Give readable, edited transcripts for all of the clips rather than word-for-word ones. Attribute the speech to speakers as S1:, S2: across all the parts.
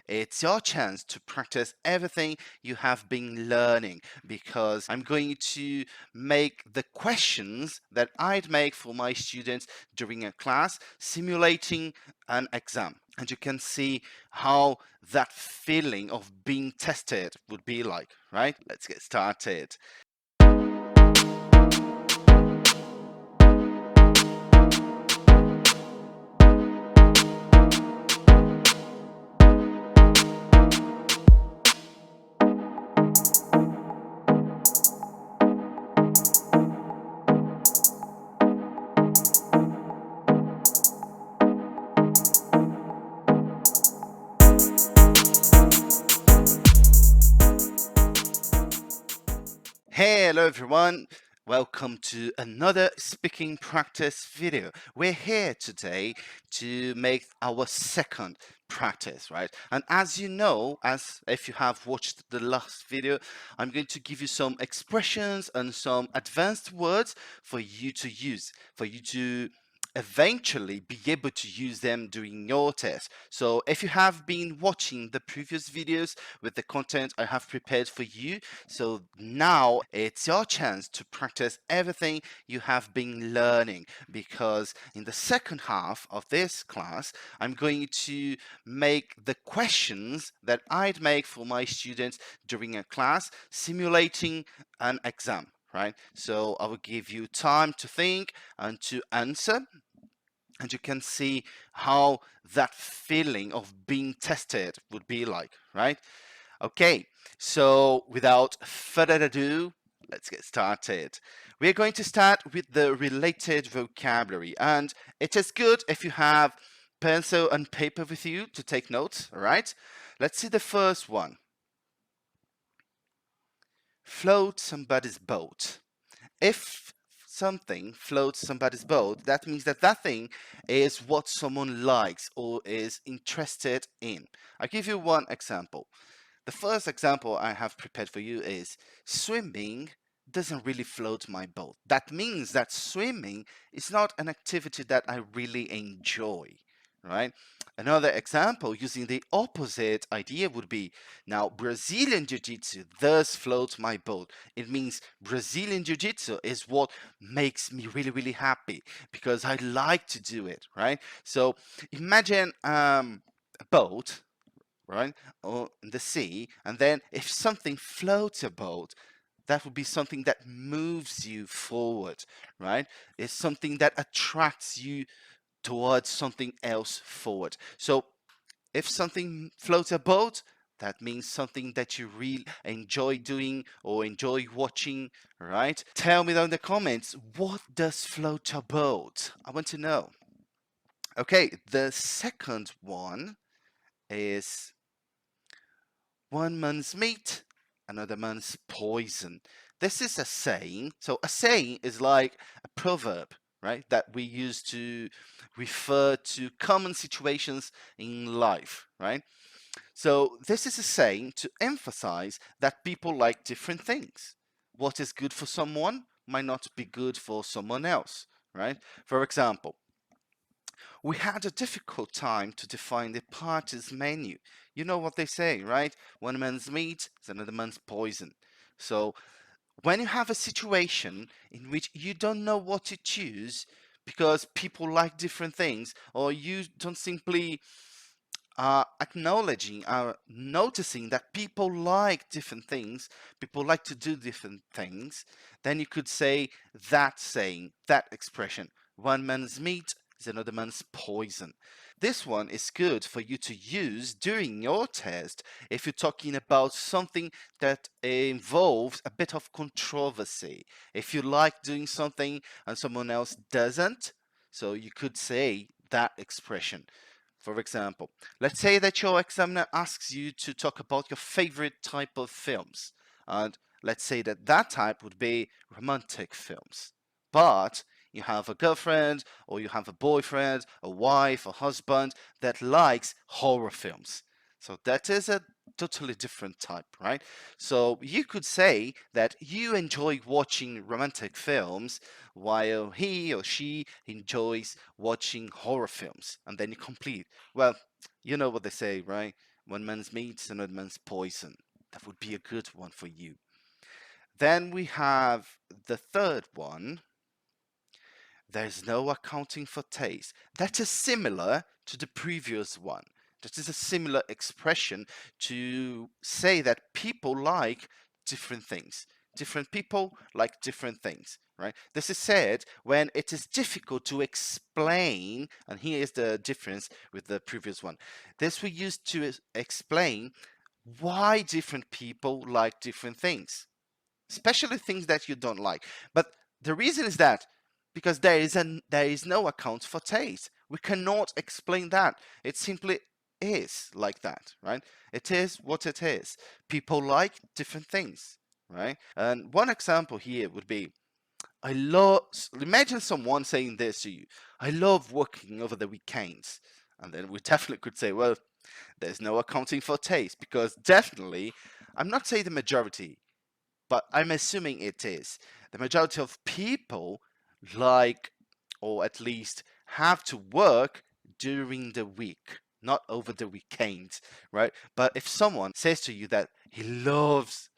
S1: it's your chance to practice everything you have been learning, because I'm going to make the questions that I'd make for my students during a class simulating an exam. And you can see how that feeling of being tested would be like, right? Let's get started. Hey, hello everyone. Welcome to another speaking practice video. We're here today to make our second practice, right? And as you know, as if you have watched the last video, I'm going to give you some expressions and some advanced words for you to use, for you to eventually be able to use them during your test. So if you have been watching the previous videos with the content I have prepared for you, so now it's your chance to practice everything you have been learning, because in the second half of this class, I'm going to make the questions that I'd make for my students during a class simulating an exam. Right? So I will give you time to think and to answer, and you can see how that feeling of being tested would be like, right? Okay, so without further ado, let's get started. We're going to start with the related vocabulary, and it is good if you have pencil and paper with you to take notes, all right? Let's see the first one. Float somebody's boat. If something floats somebody's boat, that means that that thing is what someone likes or is interested in. I'll give you one example. The first example I have prepared for you is swimming doesn't really float my boat. That means that swimming is not an activity that I really enjoy, right? Another example using the opposite idea would be, now Brazilian Jiu-Jitsu does float my boat. It means Brazilian Jiu-Jitsu is what makes me really, really happy because I like to do it, right? So imagine a boat, right, or in the sea, and then if something floats a boat, that would be something that moves you forward, right? It's something that attracts you towards something else forward. So if something floats a boat, that means something that you really enjoy doing or enjoy watching, right? Tell me down in the comments, what does float a boat? I want to know. Okay, the second one is one man's meat, another man's poison. This is a saying. So a saying is like a proverb, right? That we use to refer to common situations in life, right? So this is a saying to emphasize that people like different things. What is good for someone might not be good for someone else, right? For example, we had a difficult time to define the party's menu. You know what they say, right? One man's meat is another man's poison. So when you have a situation in which you don't know what to choose because people like different things, or you don't simply acknowledging noticing that people like different things, people like to do different things, then you could say that saying, that expression, one man's meat is another man's poison. This one is good for you to use during your test if you're talking about something that involves a bit of controversy. If you like doing something and someone else doesn't, so you could say that expression. For example, let's say that your examiner asks you to talk about your favorite type of films. And let's say that that type would be romantic films. But you have a girlfriend, or you have a boyfriend, a wife, a husband that likes horror films. So that is a totally different type, right? So you could say that you enjoy watching romantic films while he or she enjoys watching horror films. And then you complete. Well, you know what they say, right? One man's meat, another man's poison. That would be a good one for you. Then we have the third one. There's no accounting for taste. That is similar to the previous one. That is a similar expression to say that people like different things. Different people like different things, right? This is said when it is difficult to explain, and here is the difference with the previous one. This we use to explain why different people like different things, especially things that you don't like. But the reason is that because there is no account for taste. We cannot explain that. It simply is like that, right? It is what it is. People like different things, right? And one example here would be, I love, imagine someone saying this to you, I love working over the weekends. And then we definitely could say, well, there's no accounting for taste, because definitely, I'm not saying the majority, but I'm assuming it is. The majority of people like, or at least have to work during the week, not over the weekend, right? But if someone says to you that he loves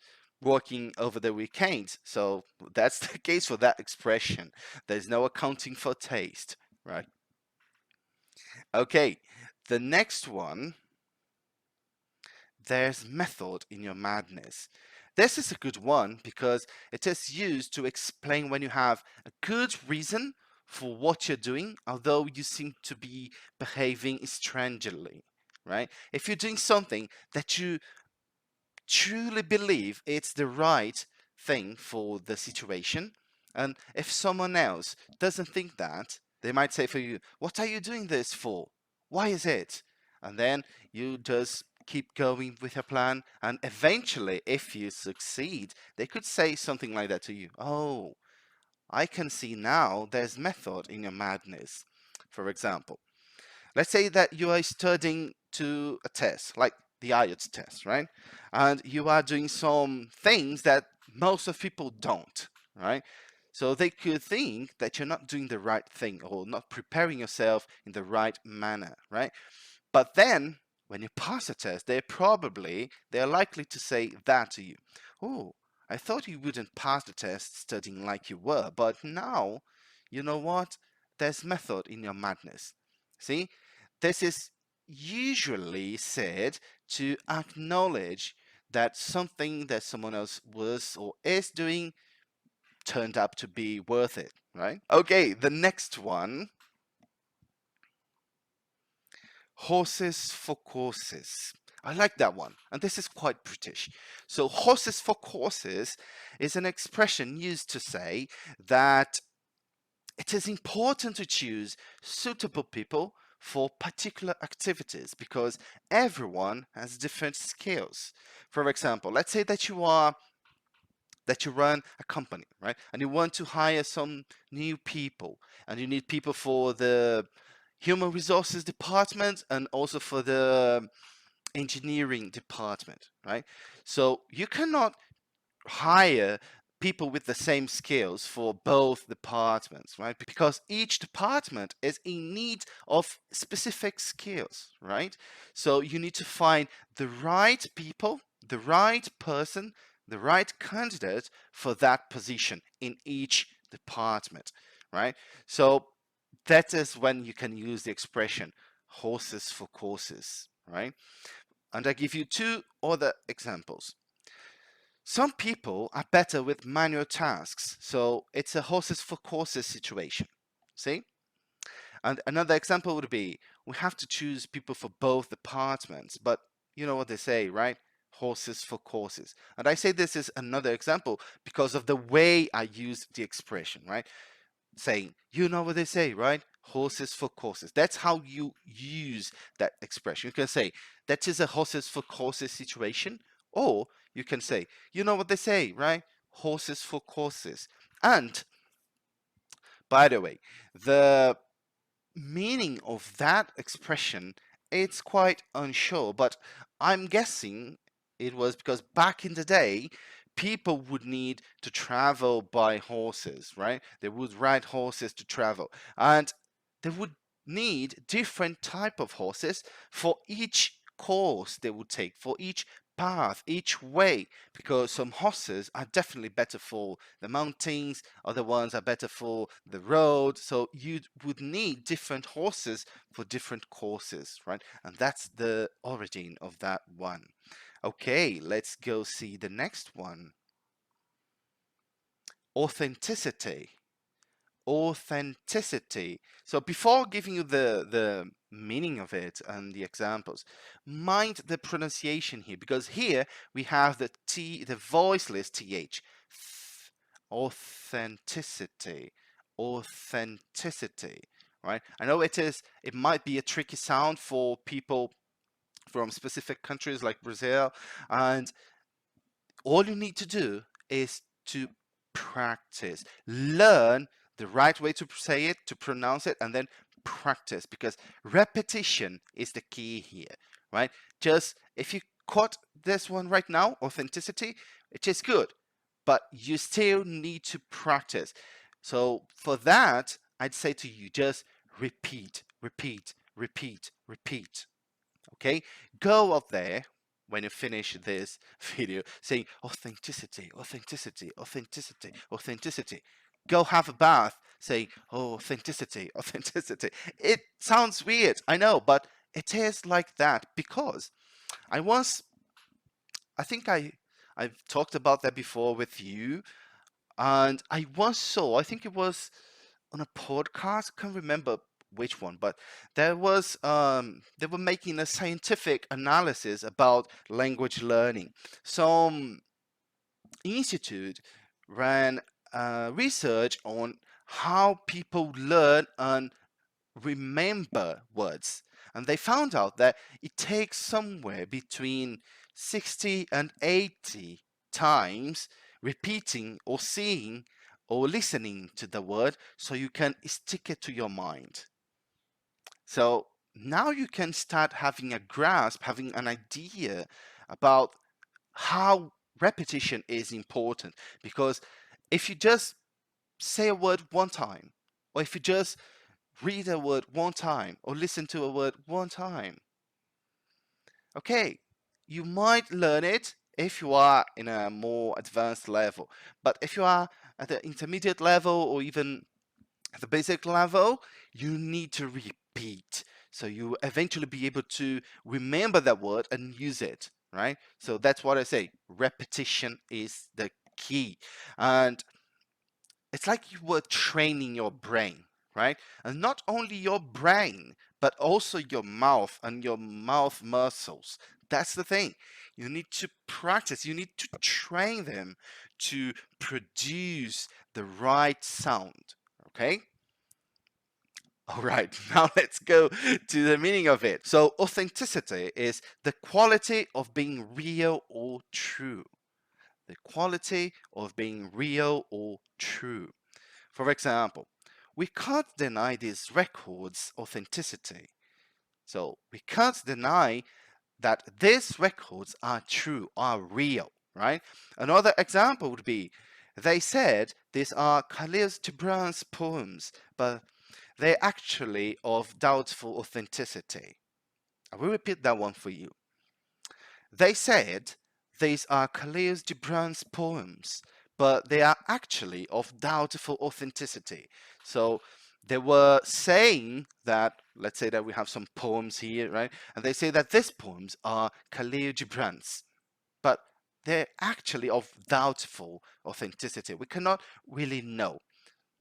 S1: working over the weekend, so that's the case for that expression. There's no accounting for taste, right? Okay, the next one, there's method in your madness. This is a good one because it is used to explain when you have a good reason for what you're doing, although you seem to be behaving strangely, right? If you're doing something that you truly believe it's the right thing for the situation, and if someone else doesn't think that, they might say for you, what are you doing this for? Why is it? And then you just keep going with your plan, and eventually, if you succeed, they could say something like that to you. Oh, I can see now there's method in your madness. For example, let's say that you are studying to a test, like the IELTS test, right? And you are doing some things that most of people don't, right? So they could think that you're not doing the right thing or not preparing yourself in the right manner, right? But then when you pass the test, they're likely to say that to you. Oh, I thought you wouldn't pass the test studying like you were, but now, you know what? There's method in your madness. See, this is usually said to acknowledge that something that someone else was or is doing turned out to be worth it, right? Okay, the next one, horses for courses. I like that one, and this is quite British. So, horses for courses is an expression used to say that it is important to choose suitable people for particular activities because everyone has different skills. For example, let's say that you run a company, right? And you want to hire some new people, and you need people for the human resources department and also for the engineering department, right? So you cannot hire people with the same skills for both departments, right? Because each department is in need of specific skills, right? So you need to find the right people, the right person, the right candidate for that position in each department, right? So that is when you can use the expression horses for courses, right? And I give you two other examples. Some people are better with manual tasks, so it's a horses for courses situation. See? And another example would be we have to choose people for both departments, but you know what they say, right? Horses for courses. And I say this is another example because of the way I use the expression, right? Saying, you know what they say, right? Horses for courses. That's how you use that expression. You can say, that is a horses for courses situation, or you can say, you know what they say, right? Horses for courses. And by the way, the meaning of that expression, it's quite unsure, but I'm guessing it was because back in the day, people would need to travel by horses, right? They would ride horses to travel, and they would need different type of horses for each course they will take, for each path, each way, because some horses are definitely better for the mountains, other ones are better for the road. So you would need different horses for different courses, right? And that's the origin of that one. Okay, let's go see the next one. Authenticity. Authenticity. So before giving you the meaning of it and the examples, mind the pronunciation here, because here we have the T, the voiceless TH. Authenticity. Authenticity. Right? I know it might be a tricky sound for people from specific countries like Brazil, and all you need to do is to practice, learn the right way to say it, to pronounce it, and then practice, because repetition is the key here, right? Just if you caught this one right now, authenticity, it is good, but you still need to practice. So for that, I'd say to you, just repeat, repeat, repeat, repeat. Okay, go up there when you finish this video saying authenticity, authenticity, authenticity, authenticity. Go have a bath saying, oh, authenticity, authenticity. It sounds weird, I know, but it is like that, because I once, I think I've talked about that before with you, and I once saw, I think it was on a podcast, I can't remember which one, but there was they were making a scientific analysis about language learning. Some institute ran research on how people learn and remember words, and they found out that it takes somewhere between 60 and 80 times repeating or seeing or listening to the word so you can stick it to your mind. So now you can start having a grasp, having an idea about how repetition is important, because if you just say a word one time, or if you just read a word one time, or listen to a word one time, okay, you might learn it if you are in a more advanced level. But if you are at the intermediate level or even at the basic level, you need to repeat. So you eventually be able to remember that word and use it, right? So that's what I say. Repetition is the key. And it's like you were training your brain, right? And not only your brain, but also your mouth and your mouth muscles. That's the thing. You need to practice, you need to train them to produce the right sound, okay? All right, now let's go to the meaning of it. So, authenticity is the quality of being real or true. The quality of being real or true. For example, we can't deny these records' authenticity. So we can't deny that these records are true, are real, right? Another example would be, they said these are Khalil Gibran's poems, but they're actually of doubtful authenticity. I will repeat that one for you. They said these are Khalil Gibran's poems, but they are actually of doubtful authenticity. So they were saying that, let's say that we have some poems here, right? And they say that these poems are Khalil Gibran's, but they're actually of doubtful authenticity. We cannot really know.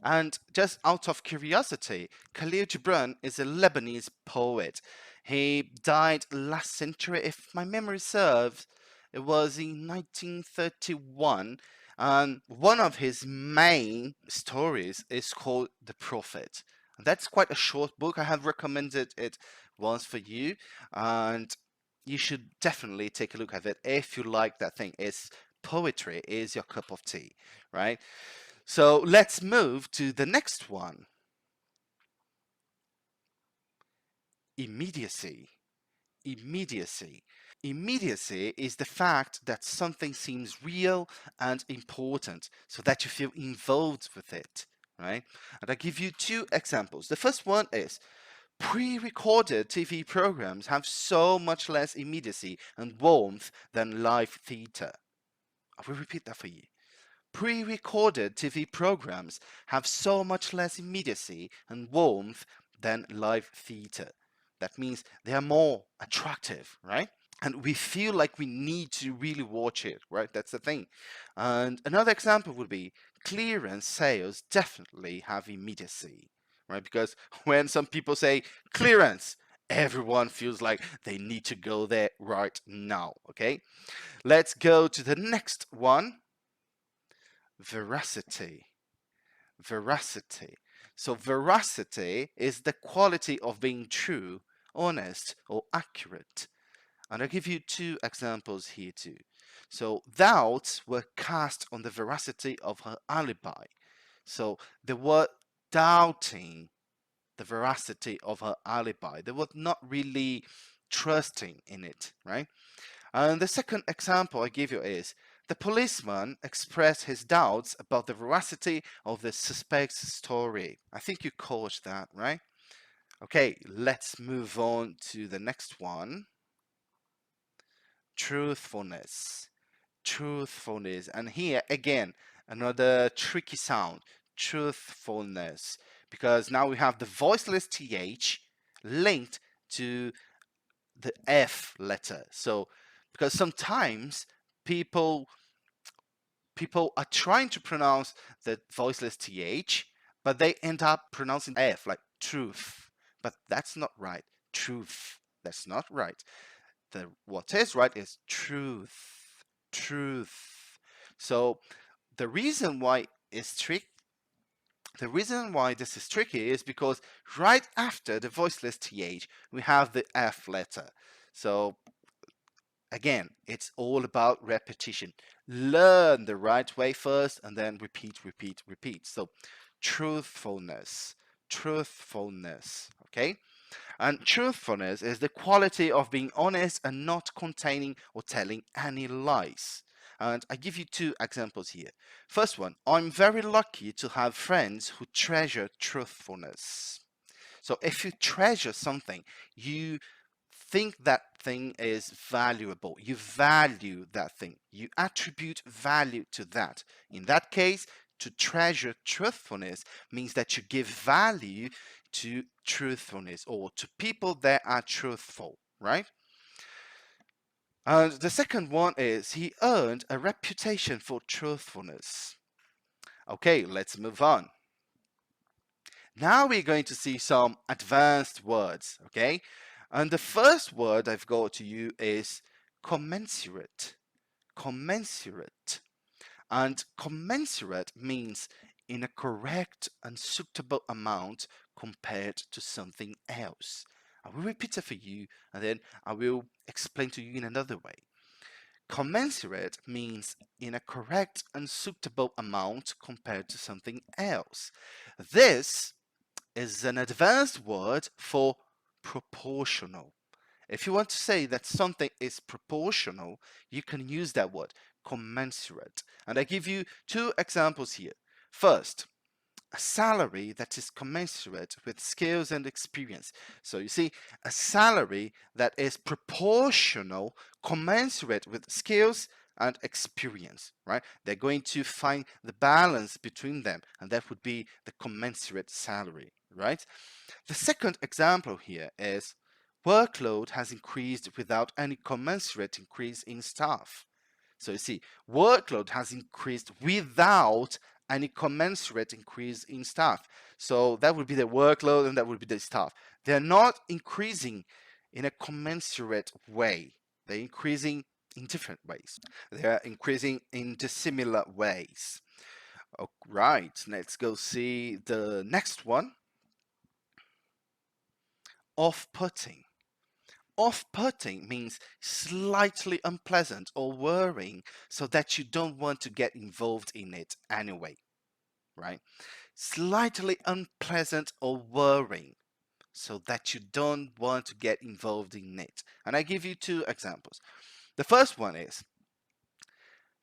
S1: And just out of curiosity, Khalil Gibran is a Lebanese poet. He died last century, if my memory serves. It was in 1931. And one of his main stories is called The Prophet. That's quite a short book. I have recommended it once for you. And you should definitely take a look at it if you like that thing. It's poetry is your cup of tea, right? So let's move to the next one. Immediacy. Immediacy. Immediacy is the fact that something seems real and important so that you feel involved with it, right? And I give you two examples. The first one is Pre-recorded TV programs have so much less immediacy and warmth than live theatre. I will repeat that for you. Pre-recorded TV programs have so much less immediacy and warmth than live theatre. That means they are more attractive, right? And we feel like we need to really watch it, right? That's the thing. And another example would be clearance sales definitely have immediacy, right? Because when some people say clearance, everyone feels like they need to go there right now, okay? Let's go to the next one. Veracity. Veracity. So veracity is the quality of being true, honest, or accurate. And I'll give you two examples here too. So doubts were cast on the veracity of her alibi. So they were doubting the veracity of her alibi. They were not really trusting in it, right? And the second example I give you is the policeman expressed his doubts about the veracity of the suspect's story. I think you caught that, right? Okay, let's move on to the next one. Truthfulness. Truthfulness. And here again, another tricky sound. Truthfulness. Because now we have the voiceless TH linked to the F letter. So, because sometimes people are trying to pronounce the voiceless th, but they end up pronouncing f like truth. But that's not right. Truth. That's not right. What is right is truth. Truth. So the reason why this is tricky is because right after the voiceless th, we have the f letter. So again, it's all about repetition. Learn the right way first and then repeat, repeat, repeat. So truthfulness, truthfulness, okay? And truthfulness is the quality of being honest and not containing or telling any lies. And I give you two examples here. First one, I'm very lucky to have friends who treasure truthfulness. So if you treasure something, you think that thing is valuable. You value that thing. You attribute value to that. In that case, to treasure truthfulness means that you give value to truthfulness or to people that are truthful, right? And the second one is he earned a reputation for truthfulness. Okay, let's move on. Now we're going to see some advanced words, okay? And the first word I've got to you is commensurate. Commensurate. And commensurate means in a correct and suitable amount compared to something else. I will repeat it for you and then I will explain to you in another way. Commensurate means in a correct and suitable amount compared to something else. This is an advanced word for proportional. If you want to say that something is proportional, you can use that word, commensurate. And I give you two examples here. First, a salary that is commensurate with skills and experience. So you see, a salary that is proportional, commensurate with skills and experience, right? They're going to find the balance between them, and that would be the commensurate salary, right? The second example here is workload has increased without any commensurate increase in staff. So you see, workload has increased without any commensurate increase in staff. So that would be the workload and that would be the staff. They're not increasing in a commensurate way. They're increasing in different ways. They're increasing in dissimilar ways. All right, let's go see the next one. Off-putting. Off-putting means slightly unpleasant or worrying so that you don't want to get involved in it anyway, right? Slightly unpleasant or worrying so that you don't want to get involved in it. And I give you two examples. The first one is,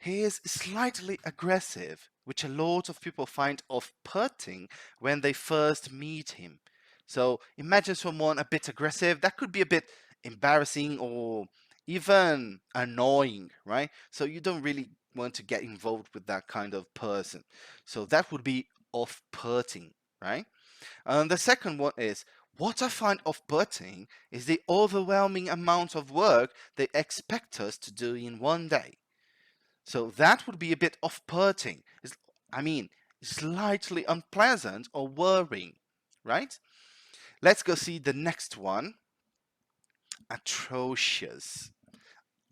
S1: he is slightly aggressive, which a lot of people find off-putting when they first meet him. So imagine someone a bit aggressive. That could be a bit embarrassing or even annoying, right? So you don't really want to get involved with that kind of person. So that would be off-putting, right? And the second one is what I find off-putting is the overwhelming amount of work they expect us to do in one day. So that would be a bit off-putting. I mean, slightly unpleasant or worrying, right? Let's go see the next one. Atrocious.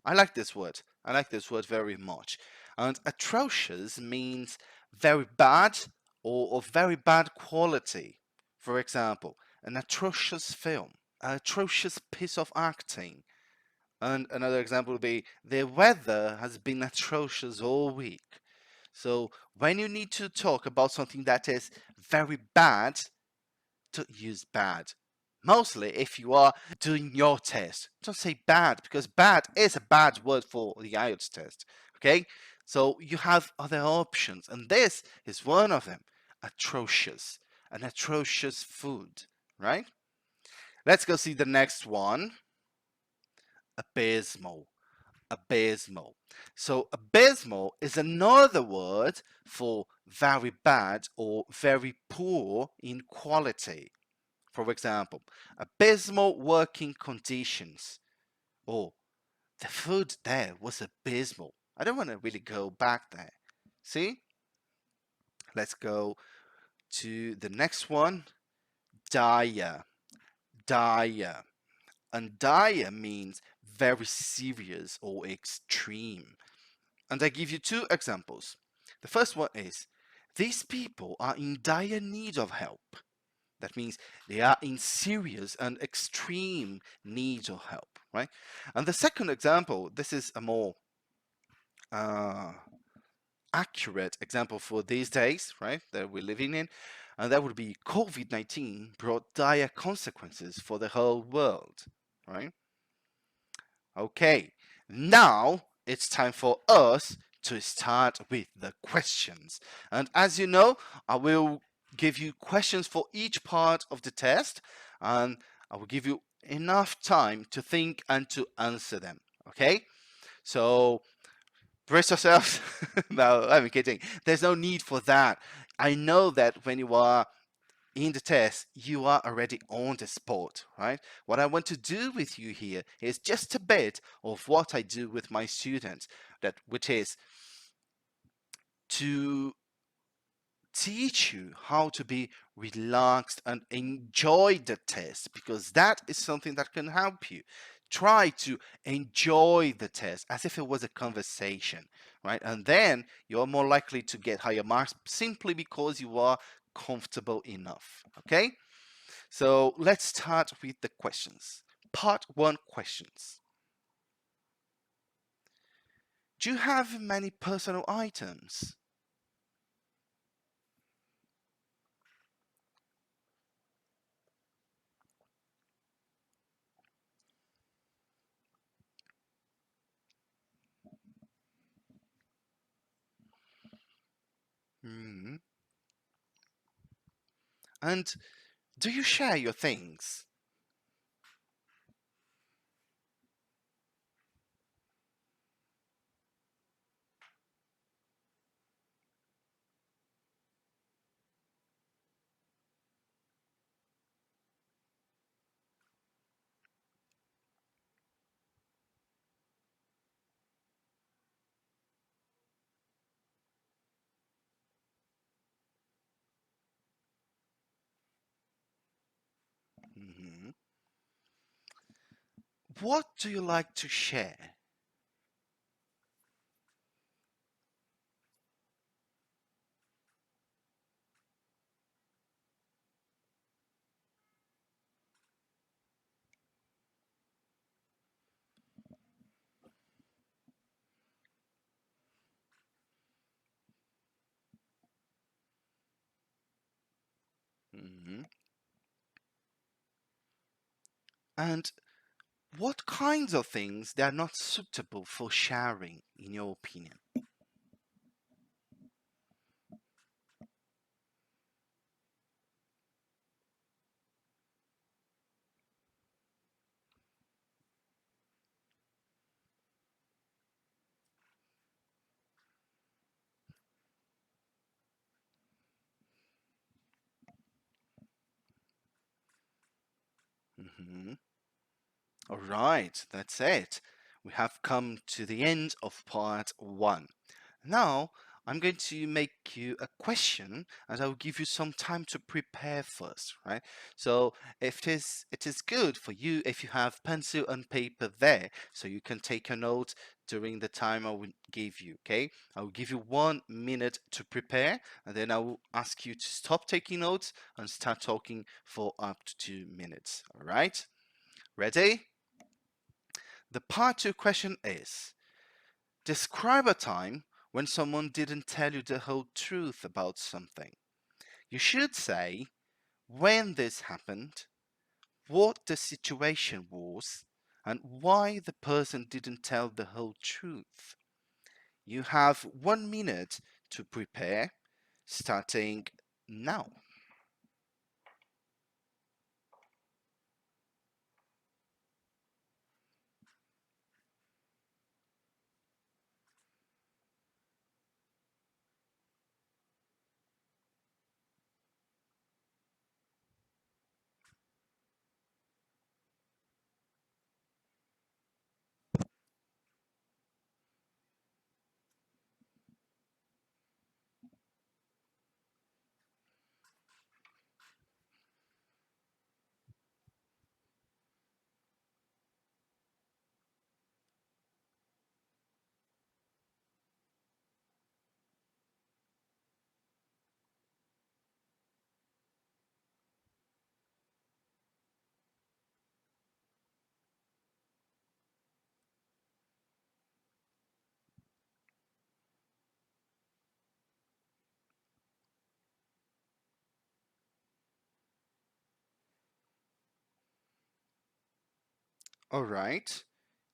S1: I like this word. I like this word very much. And atrocious means very bad or of very bad quality. For example, an atrocious film, an atrocious piece of acting. And another example would be the weather has been atrocious all week. So when you need to talk about something that is very bad, to use bad. Mostly if you are doing your test. Don't say bad because bad is a bad word for the IELTS test. Okay? So you have other options, and this is one of them. Atrocious. An atrocious food, right? Let's go see the next one. Abysmal. Abysmal. So abysmal is another word for very bad or very poor in quality. For example, abysmal working conditions. Oh, the food there was abysmal. I don't want to really go back there. See? Let's go to the next one. Dire. Dire. And dire means very serious or extreme. And I give you two examples. The first one is these people are in dire need of help. That means they are in serious and extreme need of help, right? And the second example, this is a more uh, accurate example for these days, right, that we're living in, and that would be COVID-19 brought dire consequences for the whole world, right? Okay, now it's time for us to start with the questions. And as you know, I will give you questions for each part of the test, and I will give you enough time to think and to answer them. Okay? So brace yourselves. No, I'm kidding. There's no need for that. I know that when you are in the test, you are already on the spot, right? What I want to do with you here is just a bit of what I do with my students, which is to teach you how to be relaxed and enjoy the test, because that is something that can help you. Try to enjoy the test as if it was a conversation, right? And then you're more likely to get higher marks simply because you are comfortable enough, okay? So let's start with the questions. Part 1 questions. Do you have many personal items? Hmm. And do you share your things? Hmm. What do you like to share? Hmm. And what kinds of things that are not suitable for sharing, in your opinion? Mhm. All right, that's it. We have come to the end of part one. Now, I'm going to make you a question and I will give you some time to prepare first, right? So, if it is good for you if you have pencil and paper there so you can take a note during the time I will give you, okay? I will give you 1 minute to prepare and then I will ask you to stop taking notes and start talking for up to 2 minutes, all right? Ready? The part two question is: describe a time when someone didn't tell you the whole truth about something. You should say when this happened, what the situation was, and why the person didn't tell the whole truth. You have 1 minute to prepare, starting now. All right,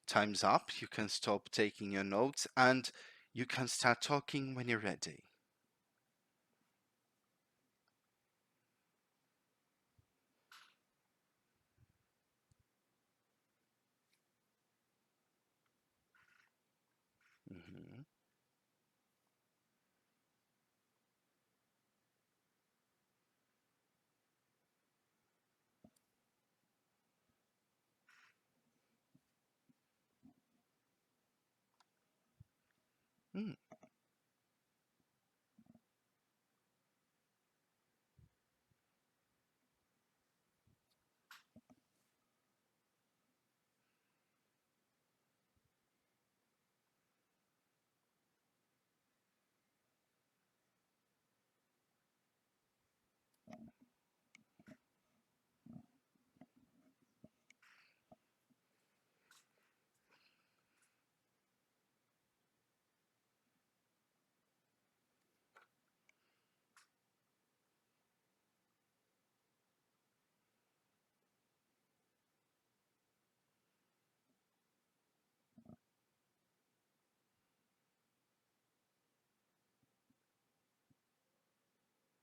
S1: time's up. You can stop taking your notes and you can start talking when you're ready. Mhm. Mm,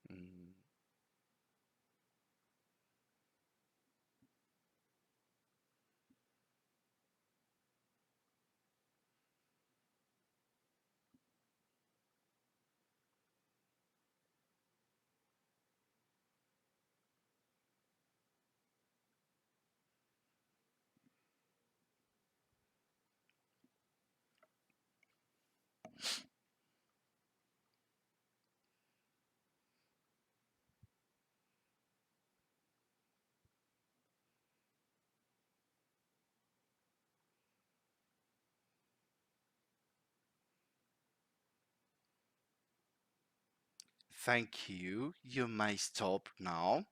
S1: mm, thank you. You may stop now.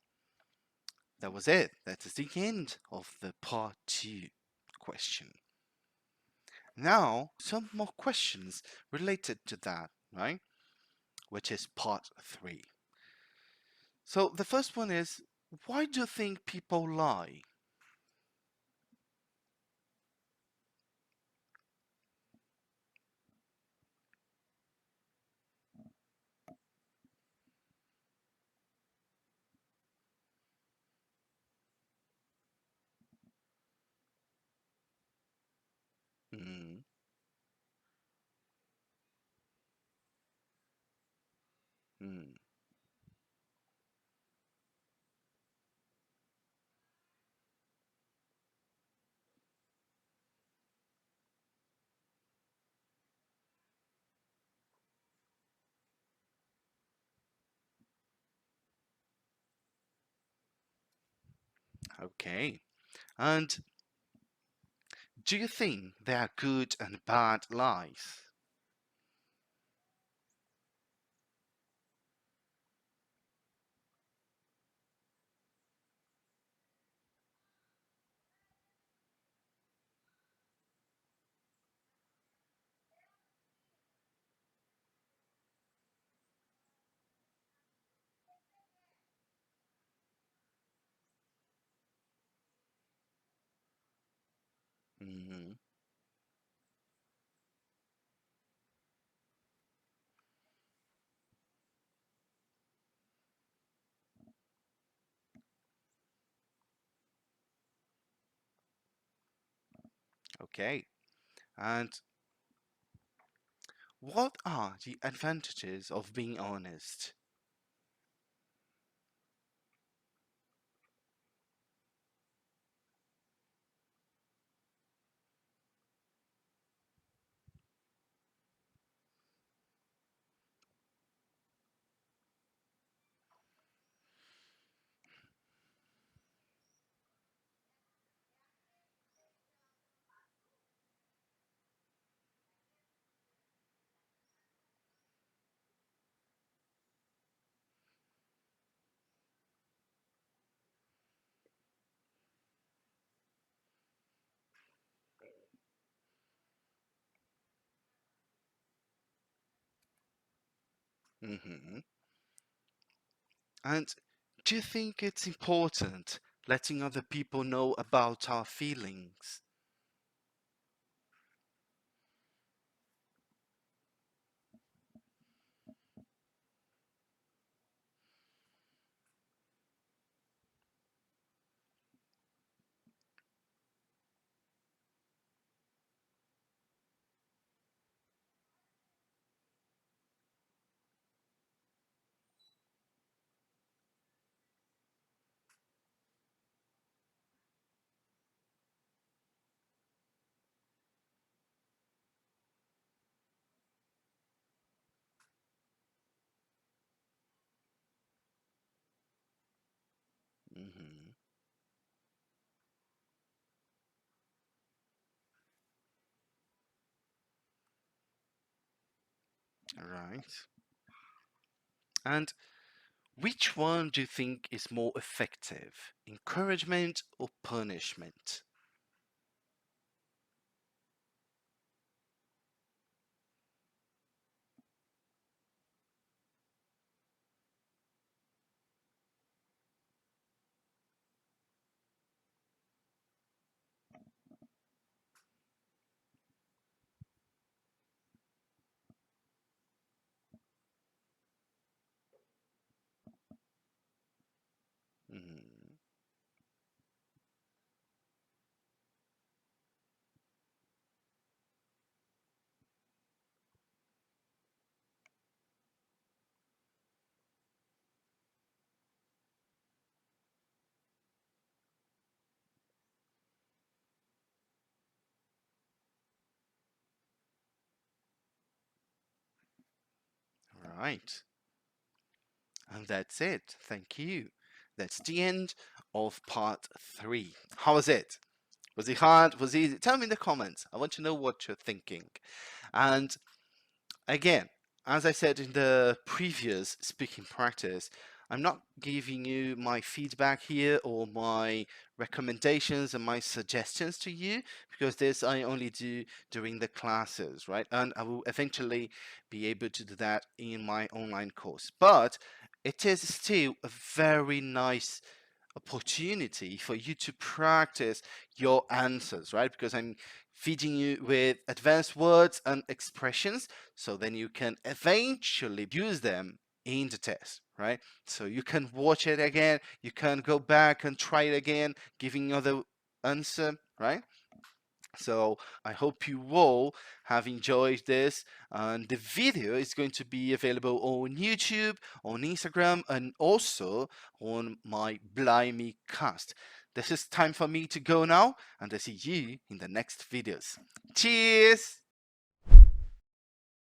S1: That was it. That is the end of the part two question. Now, some more questions related to that, right? Which is part three. So the first one is: why do you think people lie? Mm, mm, Okay. And do you think there are good and bad lies? Hmm. Okay. And what are the advantages of being honest? Hmm. And do you think it's important letting other people know about our feelings? Hmm. Right. And which one do you think is more effective? Encouragement or punishment? Hmm. Right. And that's it. Thank you. That's the end of part 3. How was it? Was it hard? Was it easy? Tell me in the comments. I want to know what you're thinking. And again, as I said in the previous speaking practice, I'm not giving you my feedback here or my recommendations and my suggestions to you because this I only do during the classes, right? And I will eventually be able to do that in my online course. But it is still a very nice opportunity for you to practice your answers, right? Because I'm feeding you with advanced words and expressions so then you can eventually use them in the test, right? So you can watch it again, you can go back and try it again, giving other answer, right? So I hope you all have enjoyed this. And the video is going to be available on YouTube, on Instagram, and also on my Blimeycast. This is time for me to go now, and I see you in the next videos. Cheers!